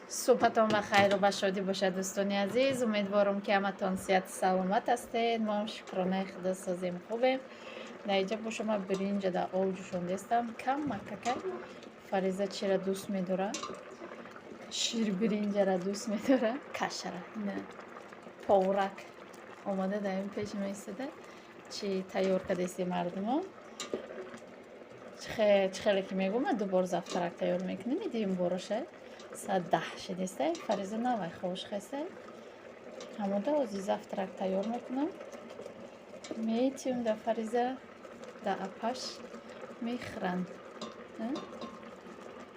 صبحتون بخیر و بشادی باشد دوستان عزیز. امیدوارم که همتون صحت سلامت هستید. ما هم شکرانه خدا سازیم خوبیم. در اینجا با شما برنج در آب جوشانده استم. کم مککه فریزه چی را دوست می‌داره؟ شیر برنج را دوست می‌داره؟ کشره نه پاورک آماده در این پیش می‌ایستاده. چی تیار کردی مردم؟ خیلی که میگم من دوبار زفترک تیار میکنم. میدیم باروشه ساعت 10 شدیسته. فریزه نوای خوش خسته همونده اوزی زفترک تیار میکنم. میتیم در فریزه در اپش میخرن.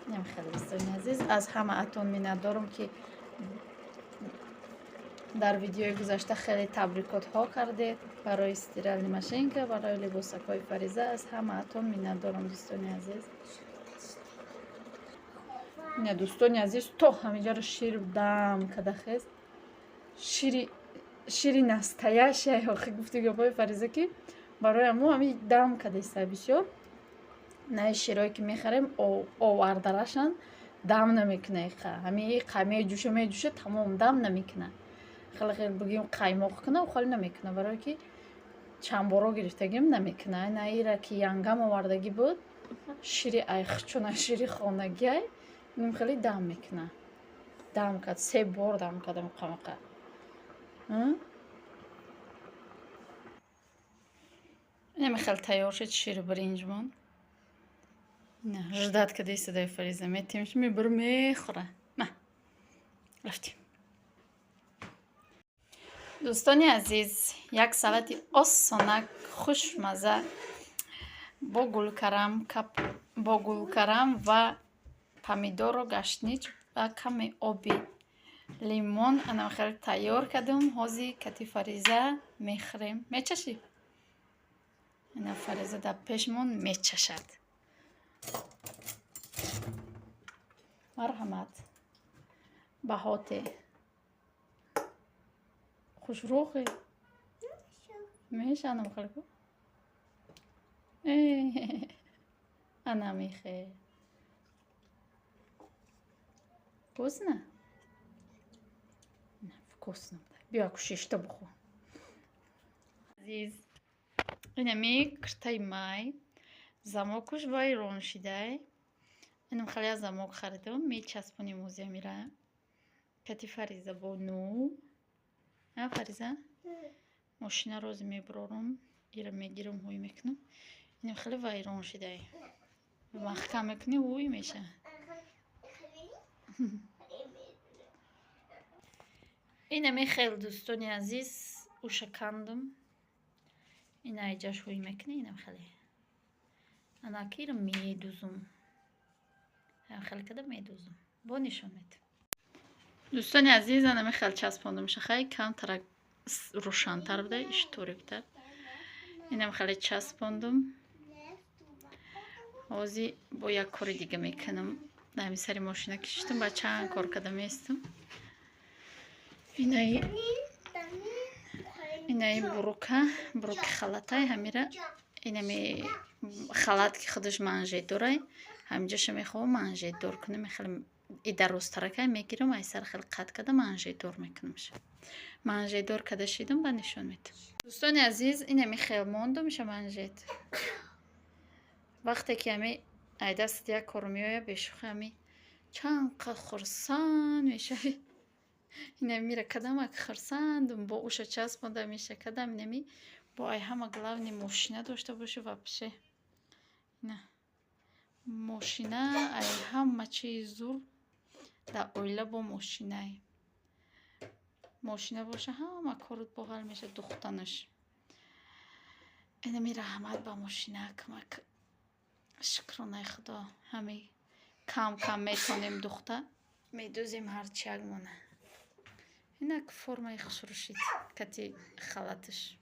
نیم خیلی دوستان عزیز، از همه اتون منت دارم که در ویدیوی گذشته خیلی تبریکات ها کردید برای استیرال ماشینکا، برای لباسک های فریزه. از همه اتون منت دارم دوستان عزیز. نه دوستان عزیز، تو همینجا رو شیر دم کده خست شیری نستایش آخه گفتی گفای فریزه که برای ما همین دم کده است بسیار. نه شیرایی که میخریم آوردرشن دم نمیکنه. همین قیمه جوشه تمام دم نمیکنه. خیلی بگیم قیماق کنه و خالی نمیکنه برای که چند بارو گرفتگیم نمیکنه. نه ایره که ینگم آوردگی بود شیری ایخ چون شیری خانگی نیم خیلی دم میکنه. دم کرد 3 بار دم کردم قمقه. نمیخواد تیار شد شیر برنجمون. نه جدت کده صدای فریزه میتیمش میبره میخوره. نه رفتیم دوستانی عزیز. یک سالت آسانک خوشمزه با گلکرم و پمیدور و گشنیج و کمی آبی لیمون انا خیلی تیار کردم. حاضی کتی فریزه میخوریم. میچشی اینا فریزه در پیشمون میچشد. مرحمت بهاته خوش روخی میشنم خلقو انا میخه کوز نه کوز نبوده. بیا کشیشتا بخور عزیز. اینمی کرتای مای زماکش بای رون شده. اینم خیلی از زماک خریدم. میچسبونیم موزه میره کتی فریزه با نو. نه فریزه ماشینه روز میبرارم ایره میگیرم هوی میکنم. اینم خیلی ویران شده. محکم میکنی هوی میشه. اینمی خیلی دوستانی عزیز او شکندم. این ایجاش هوی میکنی. اینم خیلی انا کیرم میدوزم. خیلی کده میدوزم با نشون میدم. دوستانی عزیز اینمی خیلی چسبانده میشه. خیلی کم ترک روشن‌تر بده اشتوری بده. اینم خیلی چسباندم. حاضی با یک کاری دیگه میکنم. نمی سری ماشینه کشیدم با چند کار کردم میستم. اینای بروک خلطای همیره. اینمی خلط که خودش منجه داره همینجاش میخوام منجه دور کنم. خیلی ایده روز ترکه میگیرم ای سر خیلی قد کده منجه دور میکنم. منجه دور کده شیدم با نشون میدم. دوستان عزیز اینمی خیلی مونده میشه منجه. وقتی که همی ای دست یک کار میایه بشوخه همی چند قد خرسان میشه. اینه میره کدام که خرسندم با اوش چسبانده میشه کدام نمی با ای همه گلاونی ماشینه داشته باشه و بشه. نه ماشینه ای همه چیز زور در اویله با ماشینه باشه همه کارت باحال میشه دختنش. اینه میره رحمت با ماشینه کمک شکرانه خدا. همه کم میتونیم دختر میدوزیم هرچی اگمونه. اینک فرمای خسروشید کتی خلطش.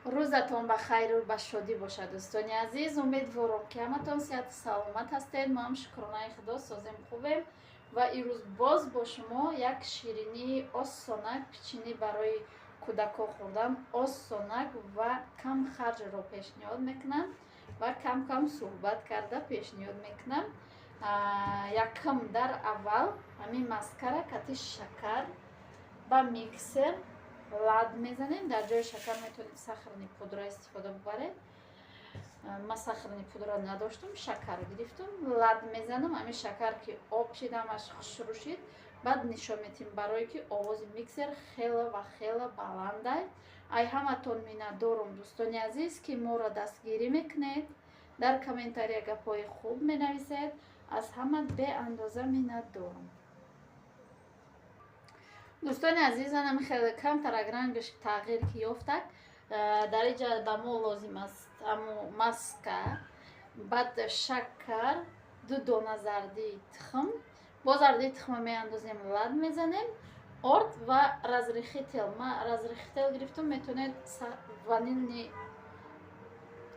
روزتون بخیر و بشادی باشد دوستانی عزیز. امیدوارم که همتون صحت سلامت هستید. ما هم شکرانه خدا سازیم خوبیم و این روز باز با شما یک شیرینی آسانک پیچینی برای کودکا خوردن آسانک و کم خرج رو پیشنهاد میکنم و کم صحبت کرده پیشنهاد میکنم. якам дар аввал ҳамин маскара кати шакар ба миксер лад мезанем. Дар ҷои шакар метавонед сахарни пудра истифода бубаред. Ман сахарни пудра надоштам, шакар гирифтам, лад мезанам. Ҳамин шакар ки об шид, ҳамаш хушрӯ шид, баъд нишон метиҳем барое ки овози миксер хела ва хела баланд аст. ай ҳаматон миннатдорум дӯстони азиз ки моро дастгирӣ мекунед, дар комментария гапҳои хуб менависед. аз ҳама беандоза миннатдорум. дӯстони азиз, анам хеле камтар рангаш тағйир ки ёфтак. дар инҷа ба мо лозим аст ҳамо маска, баъд шакар, 2 дона зардии тухм, бо зардии тухма меандозем, лад мезанем, орд ва разрихи тел. Ма разрихи тел гирифтам, метавонед ванилни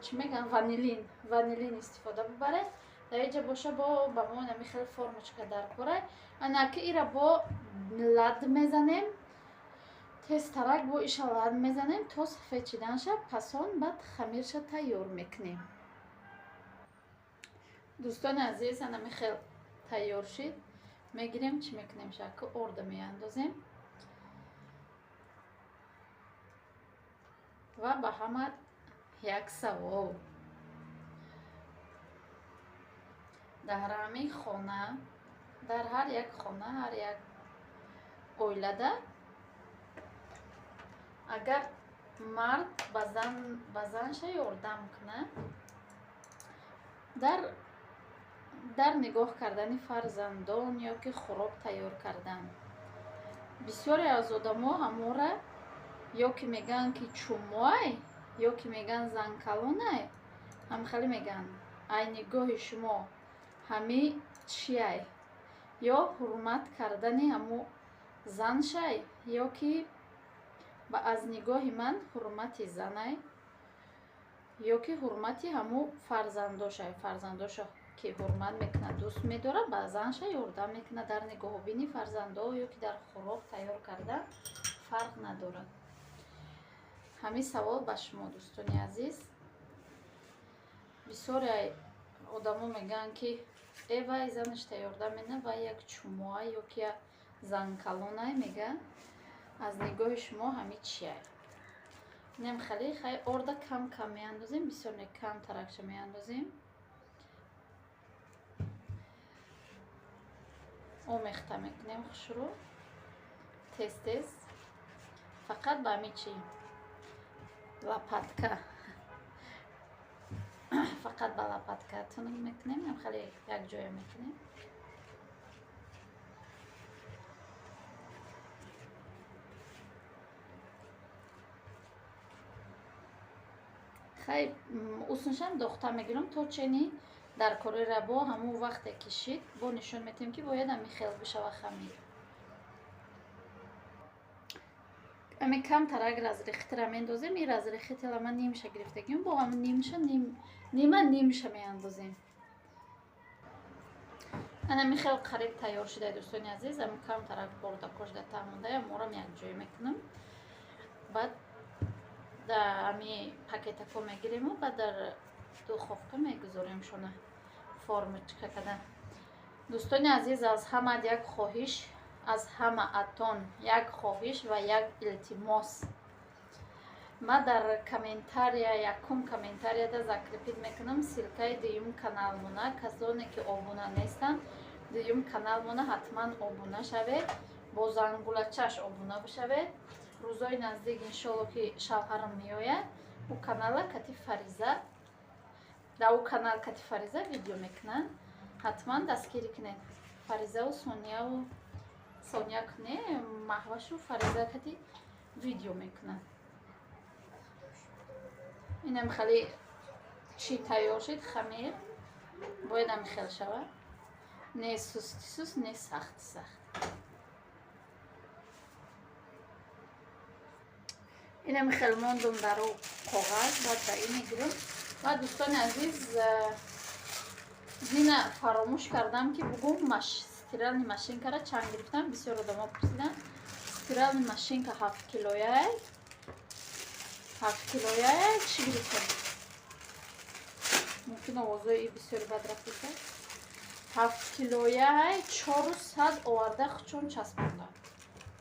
чӣ мегӯям, ванилин истифода бубаред. дар инҷа боша ба мо нами хеле формочка даркора. анаки ира бо лад мезанем, тезтарак бо иша лад мезанем то сафед шидан шад. пасон баъд хамирша тайёр мекунем. дӯстони азиз, анами хел тайёр шид. мегирем чӣ мекунем, шака орда меандозем ва ба ҳама як савол. дар ҳамин хона, дар ҳар як хона, ҳар як оилада агар мард ба занша ёрдам кунад дар нигоҳ кардани фарзандон ё ки хӯрок тайёр кардан. бисёре аз одамо ҳамора ё ки мегӯянд ки чумоай, ё ки мегӯянд занкалонай, ҳамхеле мегӯянд ай нигоҳи шумо ҳами чиай? ё ҳурмат кардани ҳамо заншай, ё ки аз нигоҳи ман ҳурмати занай, ё ки ҳурмати ҳамо фарзандошай. фарзандоша ки ҳурмат мекунад, дӯст медорад, ба занша ёрдам мекунад. дар нигоҳубини фарзандо ё ки дар хӯрок тайёр кардан фарқ надорад. ҳамин савол ба шумо дӯстони азиз. бисёре одамо мегӯянд ки вай занаш тайёрда мена, вай як чумоай ё ки як занкалонай, мегӯянд аз нигоҳи шумо ҳами чиай? инам хеле орда кам меандозем, бисёр кам таракша меандозем. омехта мекунем хушрӯ тез фақат ба ҳами чи лопатка фақат ба лопатка тунук мекунем, хеле якҷоя мекунем. хай уснушам дохта мегирам то чени дар корира бо ҳамо вақте ки шид бо нишон метиҳем ки бояд ами хел бишава хамир. ами камтарак разрихитра меандозем. ин разрихитила ман нимша гирифтагим, бо ҳам нимша меандозем. анами хел қариб тайёр шуда дӯстони азиз. ам камтарак борда кошда тамонда морам якҷоя мекунам. баъд ами пакетако мегирем ва дар духовка мегузорем шона формочка када. дӯстони азиз, аз ҳама як хоҳиш, аз ҳамаатон як хоҳиш ва як илтимос. ма дар комментария якум комментарияда закрепит мекунам силкаи дуюм каналмона. касоне ки обуна нестанд, дуюм каналмона ҳатман обуна шавед, бо зангулачаш обуна бишавед. рӯзои наздик иншоалло ки шавҳарам меояд, у канала кати фариза, дар у канал кати фариза видео мекунанд. ҳатман дастгирӣ кунед. фаризаву соня куне маҳвашу фариза кати видео мекунанд. инам хеле чӣ тайёр шид. хамир бояд ам хел шавад, не суст, не сахт. инам хел мондум дар у коғаз. баъд ба ин мегирам. ва дӯстони азиз, дина фаромӯш кардам ки бугум стирални машинкара чанд гирифтам. бисёр одамо пурсиданд стирални машинка 7 килояй чӣ гирифтам? мумкин овозои бисёри бад рафта. 7 килоя 400 оварда хучон часпонда.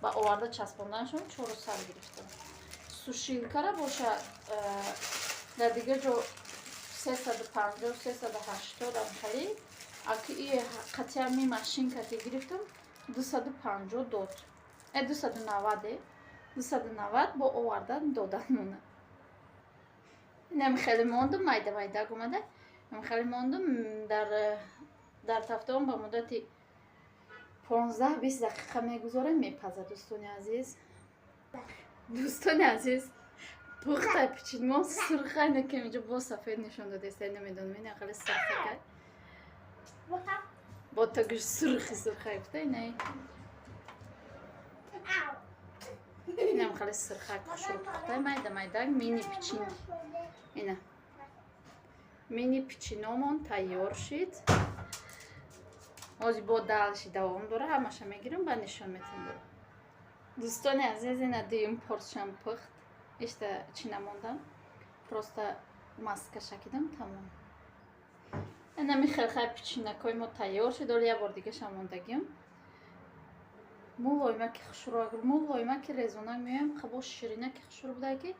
Ба оварда часпонданшон 400 гирифтам. Сушилкара боша дар дигар ҷо 350 380 амхали. Аки и қатиями машинка ки гирифтам 250 дод. 290 290 бо овардан додан мона. Инам хеле мондум майда майда омада. Инам хеле мондум дар тафтон ба муддати 15-20 дақиқа мегузорем мепаза. Дӯстони азиз, дӯстони азиз, пухта пичидмо сурха ина ки инҷо бо сафед нишон додеста намедонам ина хеле сурха бо то гӯш сурхи сурха ифта ина инам хеле сурха кушро пухта майда майда мини пичин ина мини пичиномон тайёр шид. Ҳозир бо далши давом дора, ҳамаша мегирам ба нишон метам. Дӯстони азиз, ина дуюм порсшам пухт. Ишта чӣ намондам, просто маска шакидам, тамом. Ина михелхай пичинакои мо тайёр шид. Оли як бор дига шамондагиам. Мулоимаки хушро, агар мулоимаки резонак меоям, хабо ширинаки хушро будаги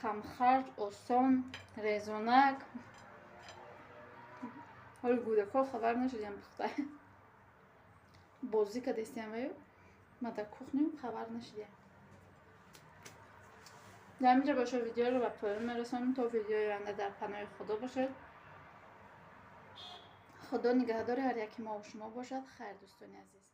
камхарҷ, осон, резонак. Ҳоли гӯдако хабар нашудям пухта. Бозӣ кардестиям ваю, ма дар кухням хабар нашудям. Дар инҷа боша видеоро ба поён мерасонам. То видеои оянда дар паноҳи худо бошед. Худо нигаҳдори ҳар яки мо ва шумо бошад. Хайр, дӯстони азиз.